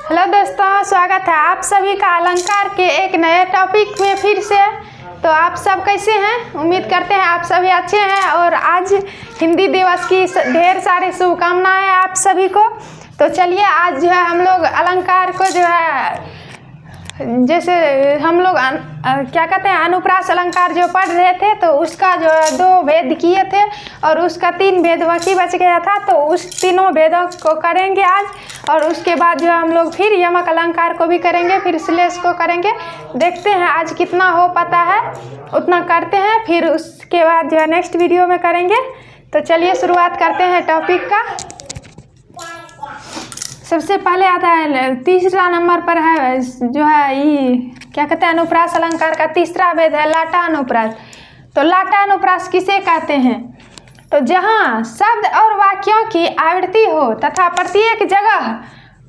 Hello दोस्तों, स्वागत है आप सभी का अलंकार के एक नए टॉपिक में फिर से। तो आप सब कैसे हैं? उम्मीद करते हैं आप सभी अच्छे हैं। और आज हिंदी दिवस की ढेर सारी शुभकामनाएं आप सभी को। तो चलिए आज जो है हम लोग अलंकार को जो है जैसे हम लोग क्या कहते हैं अनुप्रास अलंकार जो पढ़ रहे थे, तो उसका जो है 2 भेद किए थे और उसका 3 भेद बाकी बच गया था। तो उस तीनों भेदों को करेंगे आज। और उसके बाद जो है हम लोग फिर यमक अलंकार को भी करेंगे, फिर श्लेष को करेंगे। देखते हैं आज कितना हो पाता है उतना करते हैं, फिर उसके बाद जो है नेक्स्ट वीडियो में करेंगे। तो चलिए शुरुआत करते हैं टॉपिक का। सबसे पहले आता है तीसरा नंबर पर है जो है ये क्या कहते हैं अनुप्रास अलंकार का तीसरा भेद है लाटा अनुप्रास। तो लाटा अनुप्रास किसे कहते हैं? तो जहाँ शब्द और वाक्यों की आवृत्ति हो तथा प्रत्येक जगह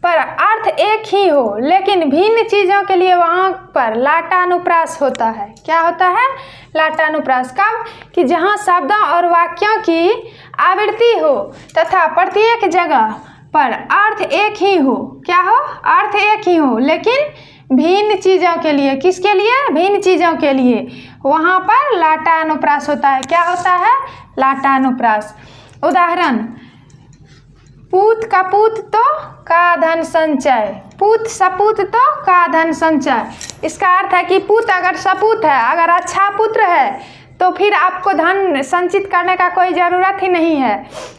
पर अर्थ एक ही हो लेकिन भिन्न चीज़ों के लिए वहाँ पर लाटा अनुप्रास होता है। क्या होता है? लाटा अनुप्रास। कब? कि जहाँ शब्दों और वाक्यों की आवृत्ति हो तथा प्रत्येक जगह पर अर्थ एक ही हो। क्या हो? अर्थ एक ही हो लेकिन भिन्न चीज़ों के लिए। किसके लिए? भिन्न चीज़ों के लिए वहाँ पर लाटा अनुप्रास होता है। क्या होता है? लाटा अनुप्रास। उदाहरण, पूत कपूत तो का धन संचय, पूत सपूत तो का धन संचय। इसका अर्थ है कि पूत अगर सपूत है, अगर अच्छा पुत्र है, तो फिर आपको धन संचित करने का कोई ज़रूरत ही नहीं है,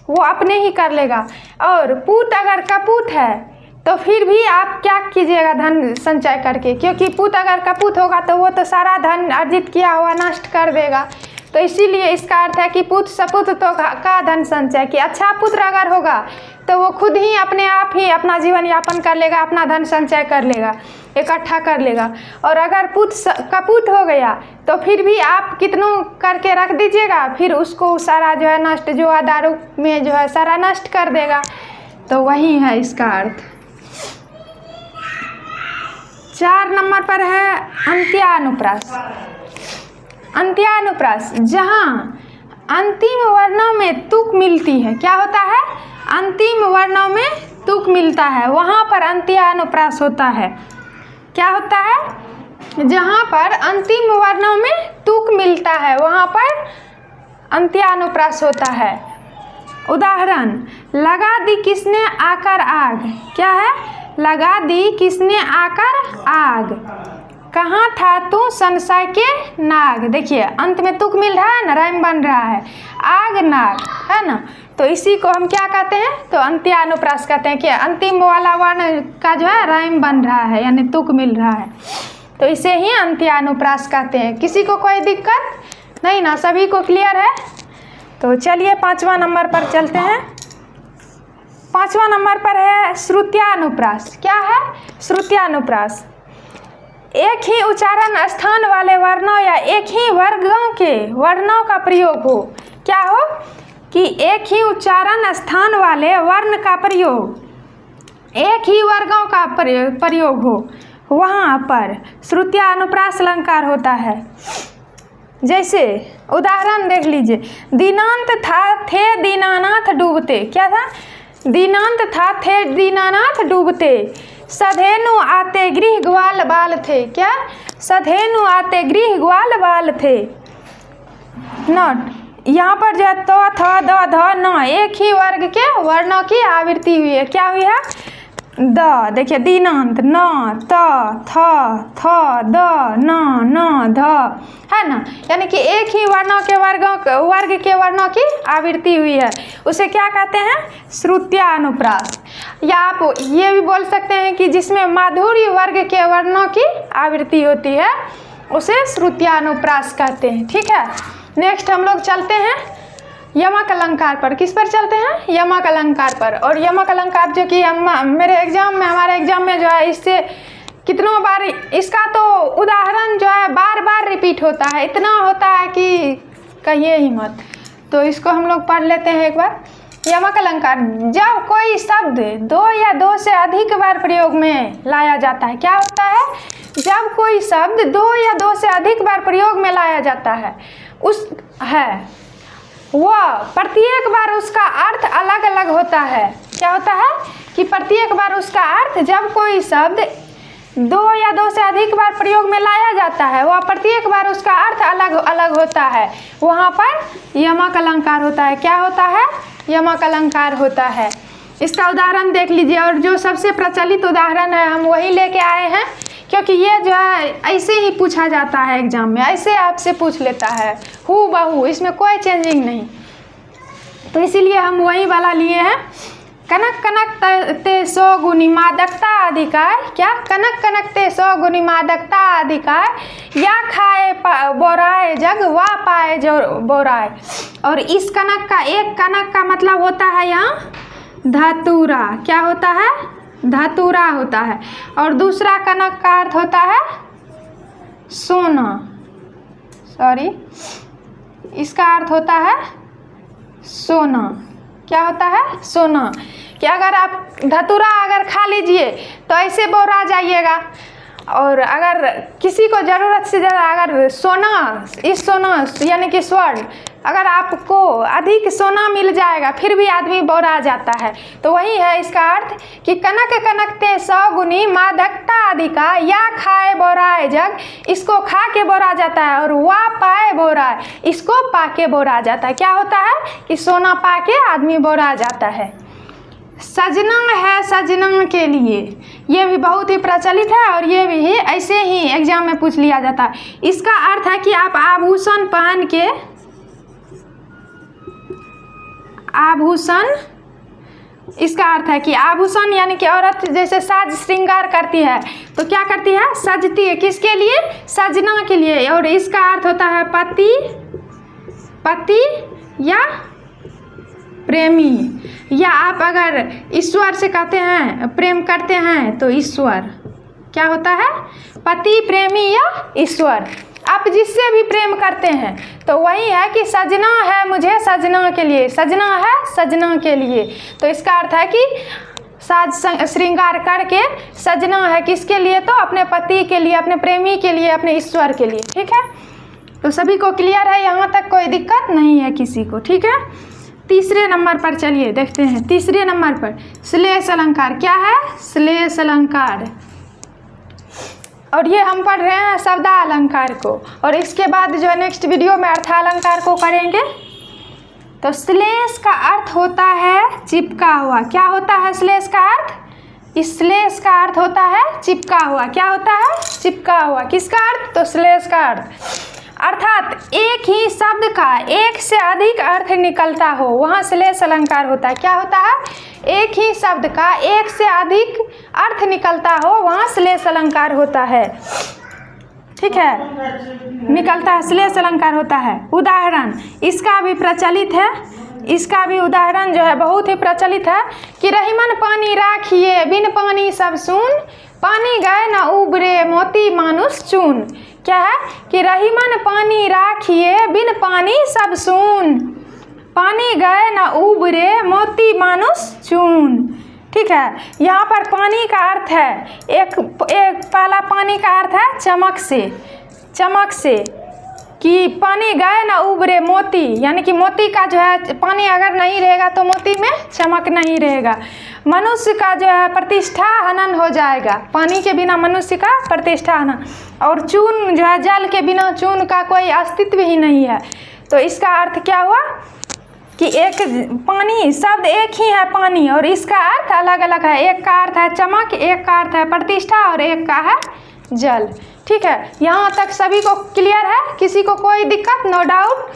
वो अपने ही कर लेगा। और पूत अगर कपूत है तो फिर भी आप क्या कीजिएगा धन संचय करके, क्योंकि पूत अगर कपूत होगा तो वो तो सारा धन अर्जित किया हुआ नष्ट कर देगा। तो इसीलिए इसका अर्थ है कि पुत्र सपुत तो का धन संचय, कि अच्छा पुत्र अगर होगा तो वो खुद ही अपने आप ही अपना जीवन यापन कर लेगा, अपना धन संचय कर लेगा, इकट्ठा कर लेगा। और अगर पुत्र कपूत हो गया तो फिर भी आप कितनों करके रख दीजिएगा, फिर उसको सारा जो है नष्ट, जो दारू में जो है सारा नष्ट कर देगा। तो वही है इसका अर्थ। 4 नंबर पर है अंत्यानुप्रास। अंत्यानुप्रास, जहाँ अंतिम वर्णों में तुक मिलती है। क्या होता है? अंतिम वर्णों में तुक मिलता है, वहाँ पर अंत्यानुप्रास होता है। क्या होता है? जहाँ पर अंतिम वर्णों में तुक मिलता है वहाँ पर अंत्यानुप्रास होता है। उदाहरण, लगा दी किसने आकर आग। क्या है? लगा दी किसने आकर आग, कहाँ था तू संशय के नाग। देखिए अंत में तुक मिल रहा है ना, राइम बन रहा है, आग नाग, है ना। तो इसी को हम क्या कहते हैं? तो अंत्यानुप्रास कहते हैं कि अंतिम वाला वर्ण का जो है राइम बन रहा है, यानी तुक मिल रहा है। तो इसे ही अंत्यानुप्रास कहते हैं। किसी को कोई दिक्कत नहीं ना? सभी को क्लियर है? तो चलिए 5वां नंबर पर चलते हैं। 5वां नंबर पर है श्रुत्यानुप्रास। क्या है? श्रुत्यानुप्रास, एक ही उच्चारण स्थान वाले वर्णों या एक ही वर्गों के वर्णों का प्रयोग हो। क्या हो? कि एक ही उच्चारण स्थान वाले वर्ण का प्रयोग, एक ही वर्गों का प्रयोग हो, वहाँ पर श्रुत्यानुप्रास अलंकार होता है। जैसे उदाहरण देख लीजिए, दीनांत था थे दीनानाथ डूबते। क्या था? दीनांत था थे दीनानाथ डूबते, सधेनु आते गृह ग्वाल बाल थे। क्या? सधेनु आते गृह ग्वाल बाल थे। नोट, यहाँ पर जो तो थ द ध न एक ही वर्ग के वर्णों की आवृत्ति हुई है। क्या हुई है? द, देखिए दीनांत न, त, थ, थ, द, न, ध, है ना। यानी कि एक ही वर्ग के वर्णों की आवृत्ति हुई है, उसे क्या कहते हैं? श्रुत्यानुप्रास। या आप ये भी बोल सकते हैं कि जिसमें माधुर्य वर्ग के वर्णों की आवृत्ति होती है उसे श्रुत्यानुप्रास कहते हैं। ठीक है, नेक्स्ट हम लोग चलते हैं यमक अलंकार पर। किस पर चलते हैं? यमक अलंकार पर। और यमक अलंकार जो कि हमारे एग्जाम में जो है इससे कितनों बार इसका तो उदाहरण जो है बार बार रिपीट होता है, इतना होता है कि कहिए ही मत। तो इसको हम लोग पढ़ लेते हैं एक बार। यमक अलंकार, जब कोई शब्द 2 या 2 से अधिक बार प्रयोग में लाया जाता है। क्या होता है? जब कोई शब्द 2 या 2 से अधिक बार प्रयोग में लाया जाता है वह प्रत्येक बार उसका अर्थ अलग अलग होता है। क्या होता है? कि कि प्रत्येक बार उसका अर्थ, जब कोई शब्द 2 या 2 से अधिक बार प्रयोग में लाया जाता है वह प्रत्येक बार उसका अर्थ अलग अलग होता है, वहाँ पर यमक अलंकार होता है। क्या होता है? यमक अलंकार होता है। इसका उदाहरण देख लीजिए, और जो सबसे प्रचलित उदाहरण है हम वही लेके आए हैं, क्योंकि ये जो है ऐसे ही पूछा जाता है एग्जाम में, ऐसे आपसे पूछ लेता है हूबहू, इसमें कोई चेंजिंग नहीं, तो इसीलिए हम वही वाला लिए हैं। कनक कनक ते 100 गुनी मादकता अधिकार, क्या? कनक कनक ते 100 गुनी मादकता अधिकार, या खाए बोराए जग वा पाए जो बोराए। और इस कनक का, एक कनक का मतलब होता है यहाँ धतूरा, क्या होता है? धतूरा होता है। और दूसरा कनक का अर्थ होता है सोना, सॉरी, इसका अर्थ होता है सोना। क्या होता है? सोना। कि अगर आप धतूरा अगर खा लीजिए तो ऐसे बोरा जाइएगा, और अगर किसी को ज़रूरत से ज़्यादा अगर सोना, इस सोना यानी कि स्वर्ण, अगर आपको अधिक सोना मिल जाएगा फिर भी आदमी बोरा जाता है। तो वही है इसका अर्थ कि कनक कनक ते 100 गुनी मादकता अधिका, या खाए बोराए जग, इसको खा के बोरा जाता है, और वा पाए बोराए, इसको पा के बोरा जाता है। क्या होता है? कि सोना पा के आदमी बोरा जाता है। सजना है सजना के लिए, ये भी बहुत ही प्रचलित है, और ये भी ऐसे ही एग्जाम में पूछ लिया जाता है। इसका अर्थ है कि आप आभूषण पहन के, आभूषण, इसका अर्थ है कि आभूषण यानी कि औरत जैसे साज श्रृंगार करती है तो क्या करती है? सजती है। किसके लिए? सजना के लिए। और इसका अर्थ होता है पति, पति या प्रेमी, या आप अगर ईश्वर से कहते हैं, प्रेम करते हैं तो ईश्वर। क्या होता है? पति, प्रेमी या ईश्वर। आप जिससे भी प्रेम करते हैं तो वही है कि सजना है मुझे सजना के लिए, सजना है सजना के लिए। तो इसका अर्थ है कि साज श्रृंगार करके सजना है किसके लिए? तो अपने पति के लिए, अपने प्रेमी के लिए, अपने ईश्वर के लिए। ठीक है, तो सभी को क्लियर है, यहाँ तक कोई दिक्कत नहीं है किसी को। ठीक है, तीसरे नंबर पर चलिए देखते हैं। तीसरे नंबर पर श्लेष अलंकार। क्या है? श्लेष अलंकार। और ये हम पढ़ रहे हैं शब्दालंकार को, और इसके बाद जो है नेक्स्ट वीडियो में अर्थालंकार को करेंगे। तो श्लेष का अर्थ होता है चिपका हुआ। क्या होता है श्लेष का अर्थ? इस श्लेष का अर्थ होता है चिपका हुआ। क्या होता है? चिपका हुआ। किसका अर्थ? तो श्लेष का अर्थ, अर्थात एक ही शब्द का एक से अधिक अर्थ निकलता हो, वहाँ श्लेष अलंकार होता है। क्या होता है? एक ही शब्द का एक से अधिक अर्थ निकलता हो, वहाँ श्लेष अलंकार होता है। ठीक है, निकलता है, श्लेष अलंकार होता है। उदाहरण इसका भी प्रचलित है, इसका भी उदाहरण जो है बहुत ही प्रचलित है कि रहीमन पानी राखिए बिन पानी सब सून, पानी गए न उबरे मोती मानुष चून। क्या है? कि रहीमन पानी राखिए बिन पानी सब सून, पानी गए न उबरे मोती मानुष चून। ठीक है, यहाँ पर पानी का अर्थ है एक पहला पानी का अर्थ है चमक से, चमक से, कि पानी गए ना उबरे मोती, यानी कि मोती का जो है पानी अगर नहीं रहेगा तो मोती में चमक नहीं रहेगा। मनुष्य का जो है प्रतिष्ठा हनन हो जाएगा, पानी के बिना मनुष्य का प्रतिष्ठा हनन। और चून जो है, जल के बिना चून का कोई अस्तित्व ही नहीं है। तो इसका अर्थ क्या हुआ कि एक पानी शब्द एक ही है पानी, और इसका अर्थ अलग अलग है। एक का अर्थ है चमक, एक का अर्थ है प्रतिष्ठा, और एक का है जल। ठीक है, यहाँ तक सभी को क्लियर है? किसी को कोई दिक्कत? No doubt.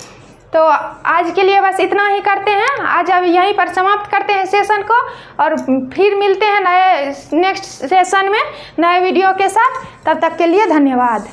तो आज के लिए बस इतना ही करते हैं, आज अब यहीं पर समाप्त करते हैं सेशन को, और फिर मिलते हैं नए नेक्स्ट सेशन में नए वीडियो के साथ। तब तक के लिए धन्यवाद।